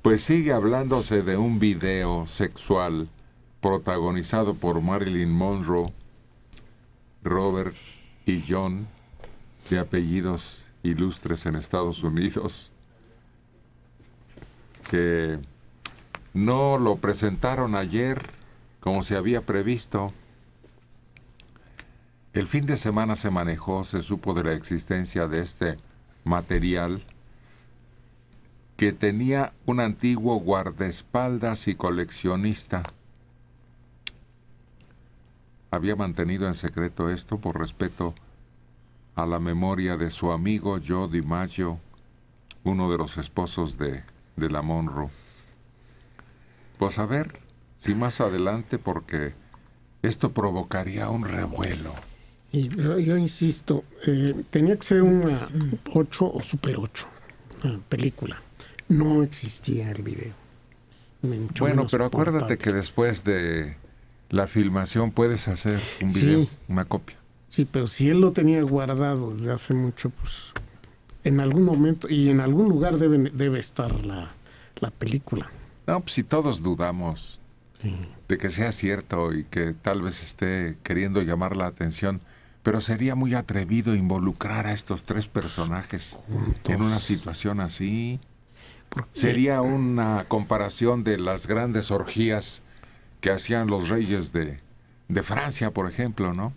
Pues sigue hablándose de un video sexual protagonizado por Marilyn Monroe, Robert y John, de apellidos ilustres en Estados Unidos, que no lo presentaron ayer como se había previsto. El fin de semana se manejó, se supo de la existencia de este material que tenía un antiguo guardaespaldas y coleccionista. Había mantenido en secreto esto por respeto a la memoria de su amigo Joe DiMaggio, uno de los esposos de la Monroe. Pues a ver si más adelante, porque esto provocaría un revuelo. Y yo insisto, tenía que ser una 8 o Super 8, una película. No existía el video. Bueno, pero acuérdate que después de la filmación puedes hacer un video, sí, una copia. Sí, pero si él lo tenía guardado desde hace mucho, pues en algún momento y en algún lugar debe estar la película. No, pues si todos dudamos de que sea cierto y que tal vez esté queriendo llamar la atención, pero sería muy atrevido involucrar a estos tres personajes juntos en una situación así. Sería una comparación de las grandes orgías que hacían los reyes de Francia, por ejemplo, ¿no?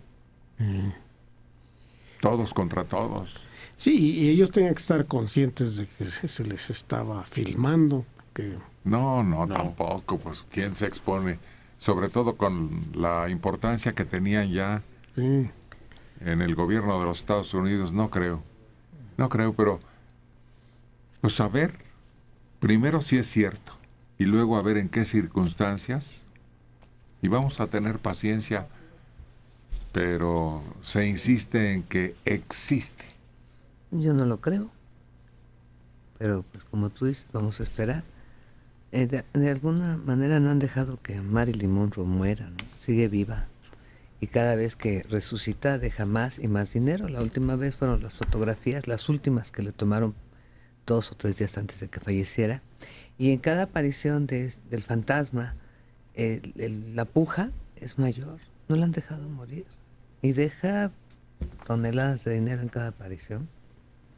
Todos contra todos. Sí, y ellos tenían que estar conscientes de que se les estaba filmando. No, tampoco, pues quién se expone, sobre todo con la importancia que tenían ya en el gobierno de los Estados Unidos. No creo, pero pues a ver, primero si es cierto y luego a ver en qué circunstancias, y vamos a tener paciencia, pero se insiste en que existe. Yo no lo creo, pero pues como tú dices, vamos a esperar. De alguna manera no han dejado que Marilyn Monroe muera, ¿no? Sigue viva y cada vez que resucita deja más y más dinero. La última vez fueron las fotografías, las últimas que le tomaron 2 o 3 días antes de que falleciera, y en cada aparición del fantasma la puja es mayor. No la han dejado morir y deja toneladas de dinero en cada aparición.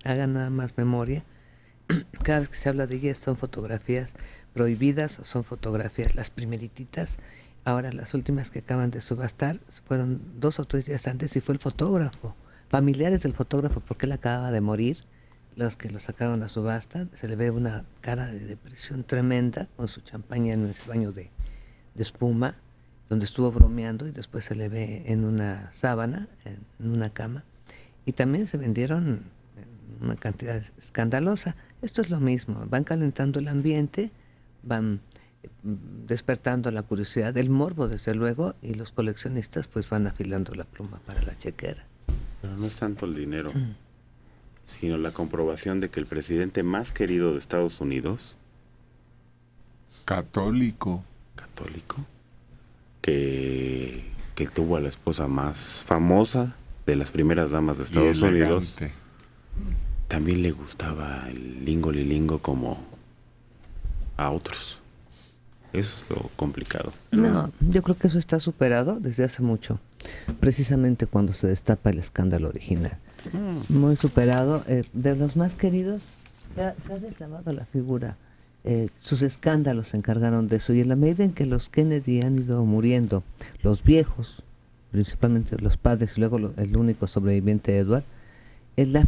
Hagan nada más memoria. Cada vez que se habla de ella son fotografías prohibidas, son fotografías las primerititas. Ahora las últimas que acaban de subastar fueron 2 o 3 días antes y fue el fotógrafo, familiares del fotógrafo, porque él acababa de morir, los que lo sacaron a subasta. Se le ve una cara de depresión tremenda con su champaña en ese baño de espuma donde estuvo bromeando, y después se le ve en una sábana, en una cama, y también se vendieron una cantidad escandalosa. Esto es lo mismo, van calentando el ambiente, van despertando la curiosidad, el morbo desde luego, y los coleccionistas pues van afilando la pluma para la chequera. Pero no es tanto el dinero, sino la comprobación de que el presidente más querido de Estados Unidos, católico, que tuvo a la esposa más famosa de las primeras damas de Estados Unidos, también le gustaba el lingo como a otros. Eso es lo complicado. No, yo creo que eso está superado desde hace mucho, precisamente cuando se destapa el escándalo original. Muy superado. De los más queridos se ha deslavado la figura. Sus escándalos se encargaron de eso, y en la medida en que los Kennedy han ido muriendo, los viejos, principalmente los padres y luego el único sobreviviente, Edward,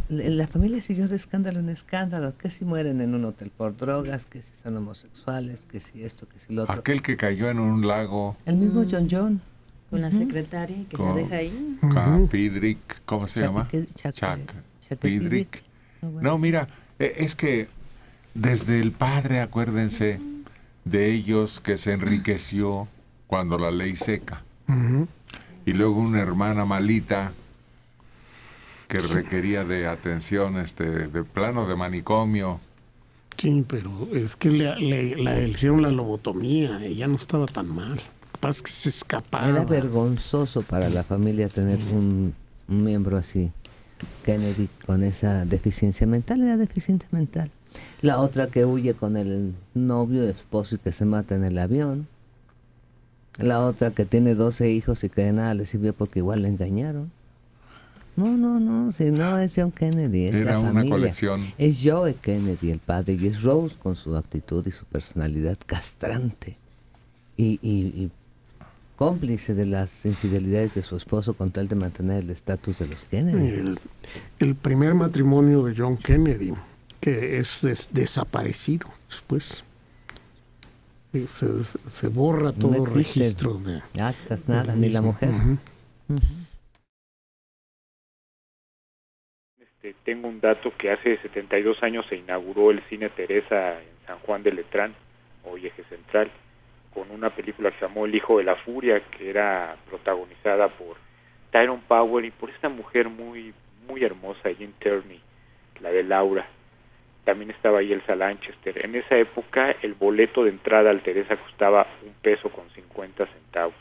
la familia siguió de escándalo en escándalo, que si mueren en un hotel por drogas, que si son homosexuales, que si esto, que si lo otro. Aquel que cayó en un lago. El mismo John. Con la secretaria que la deja ahí. Pidrick, ¿cómo se llama? Chuck Pidrick. No, mira, es que desde el padre, acuérdense de ellos, que se enriqueció cuando la ley seca. Y luego una hermana malita que requería de atención, de plano de manicomio. Sí, pero es que le hicieron la lobotomía y ya no estaba tan mal. Lo que pasa es que se escapaba. Era vergonzoso para la familia tener un miembro así, Kennedy, con esa deficiencia mental. Era deficiente mental. La otra que huye con el novio, esposo y que se mata en el avión. La otra que tiene 12 hijos y que de nada le sirvió porque igual le engañaron. No, si no es John Kennedy, es Era la una familia. colección. Es Joe Kennedy el padre y es Rose con su actitud y su personalidad castrante y cómplice de las infidelidades de su esposo con tal de mantener el estatus de los Kennedy. El primer matrimonio de John Kennedy, que es desaparecido después. Se borra todo No existe registro de actas, nada, ni la mujer. Tengo un dato que hace 72 años se inauguró el Cine Teresa en San Juan de Letrán, hoy Eje Central, con una película que se llamó El Hijo de la Furia, que era protagonizada por Tyrone Power y por esta mujer muy hermosa, Jean Tierney, la de Laura. También estaba ahí Elsa Lanchester. En esa época el boleto de entrada al Teresa costaba $1.50.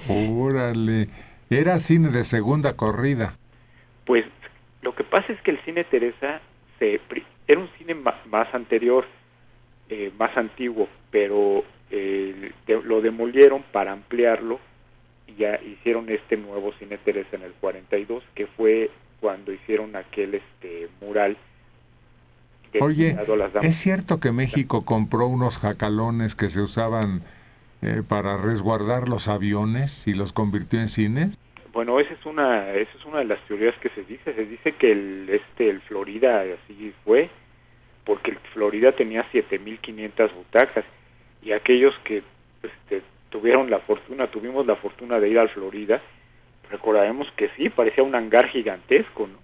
Órale, era cine de segunda corrida. Pues lo que pasa es que el Cine Teresa era un cine más anterior, más antiguo, pero lo demolieron para ampliarlo y ya hicieron este nuevo Cine Teresa en el 42, que fue cuando hicieron aquel mural. Oye, ¿es cierto que México compró unos jacalones que se usaban para resguardar los aviones y los convirtió en cines? Bueno, esa es una de las teorías que se dice. Se dice que el Florida así fue, porque el Florida tenía 7.500 butacas y aquellos que tuvimos la fortuna de ir al Florida, recordaremos que sí, parecía un hangar gigantesco, ¿no?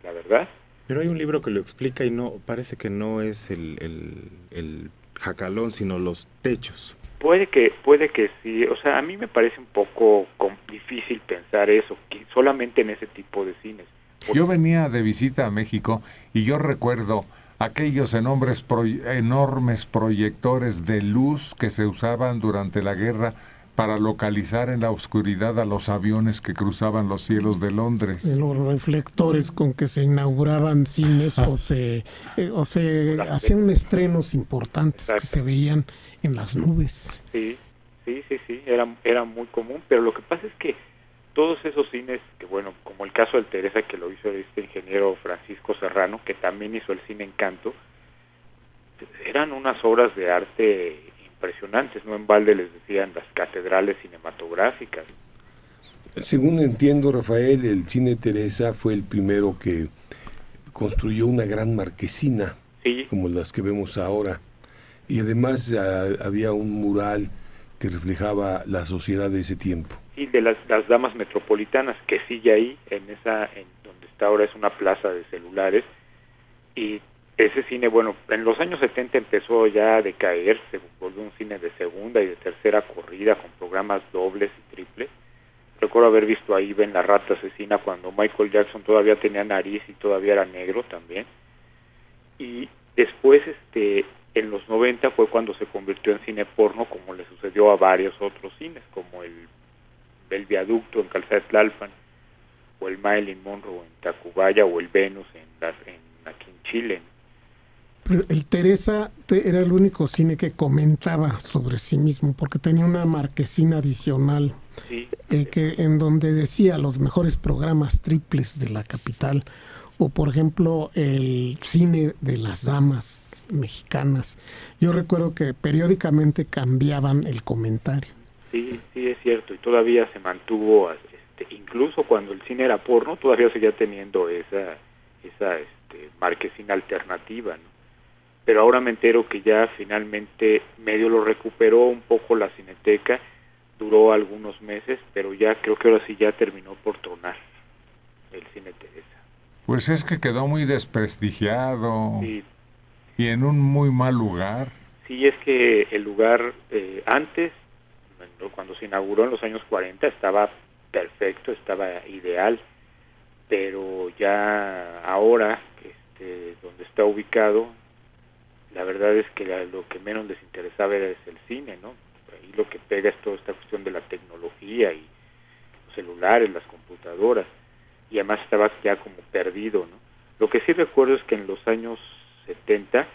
La verdad. Pero hay un libro que lo explica y no parece que no es el jacalón, sino los techos. Puede que sí, o sea, a mí me parece un poco difícil pensar eso, que solamente en ese tipo de cines. Yo venía de visita a México y yo recuerdo aquellos enormes proyectores de luz que se usaban durante la guerra para localizar en la oscuridad a los aviones que cruzaban los cielos de Londres. Los reflectores con que se inauguraban cines o se hacían estrenos importantes. Exacto. Que se veían en las nubes. Sí, era muy común, pero lo que pasa es que todos esos cines, que bueno, como el caso del Teresa, que lo hizo este ingeniero Francisco Serrano, que también hizo el Cine Encanto, eran unas obras de arte impresionantes, no en balde les decían las catedrales cinematográficas. Según entiendo, Rafael, el Cine Teresa fue el primero que construyó una gran marquesina, sí, como las que vemos ahora, y además había un mural que reflejaba la sociedad de ese tiempo. Sí, de las damas metropolitanas, que sigue ahí, en donde está ahora es una plaza de celulares, y ese cine, bueno, en los años 70 empezó ya a decaer, se volvió un cine de segunda y de tercera corrida con programas dobles y triples. Recuerdo haber visto ahí Ven la rata asesina cuando Michael Jackson todavía tenía nariz y todavía era negro también. Y después, en los 90 fue cuando se convirtió en cine porno, como le sucedió a varios otros cines, como el Viaducto en Calzada de Tlalpan, o el Marilyn Monroe en Tacubaya, o el Venus aquí en Chile. Pero el Teresa era el único cine que comentaba sobre sí mismo, porque tenía una marquesina adicional, sí, en donde decía los mejores programas triples de la capital, o por ejemplo el cine de las damas mexicanas. Yo recuerdo que periódicamente cambiaban el comentario. Sí, es cierto, y todavía se mantuvo, incluso cuando el cine era porno, todavía seguía teniendo esa marquesina alternativa, ¿no? Pero ahora me entero que ya finalmente medio lo recuperó un poco la Cineteca, duró algunos meses, pero ya creo que ahora sí ya terminó por tronar el Cine Teresa. Pues es que quedó muy desprestigiado, sí, y en un muy mal lugar. Sí, es que el lugar antes, cuando se inauguró en los años 40, estaba perfecto, estaba ideal, pero ya ahora, donde está ubicado, la verdad es que lo que menos les interesaba es el cine, ¿no? Ahí lo que pega es toda esta cuestión de la tecnología y los celulares, las computadoras, y además estaba ya como perdido, ¿no? Lo que sí recuerdo es que en los años 70,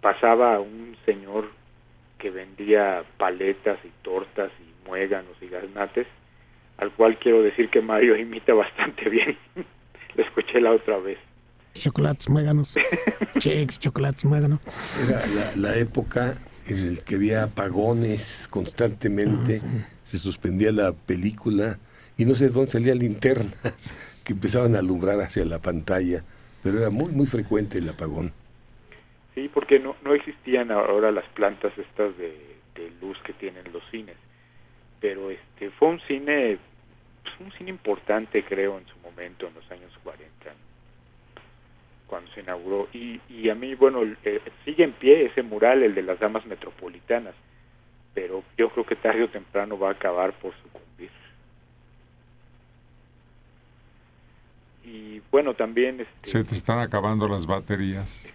pasaba un señor que vendía paletas y tortas y muéganos y gaznates, al cual quiero decir que Mario imita bastante bien. Lo escuché la otra vez. Chocolates, muéganos. Cheques, chocolates, muéganos. Era la época en la que había apagones constantemente, se suspendía la película y no sé de dónde salían linternas que empezaban a alumbrar hacia la pantalla, pero era muy, muy frecuente el apagón. Sí, porque no existían ahora las plantas estas de luz que tienen los cines, pero fue un cine importante, creo, en su momento, en los años 40, cuando se inauguró, y a mí, bueno, sigue en pie ese mural, el de las Damas Metropolitanas, pero yo creo que tarde o temprano va a acabar por sucumbir. Y bueno, también... Se te están acabando las baterías.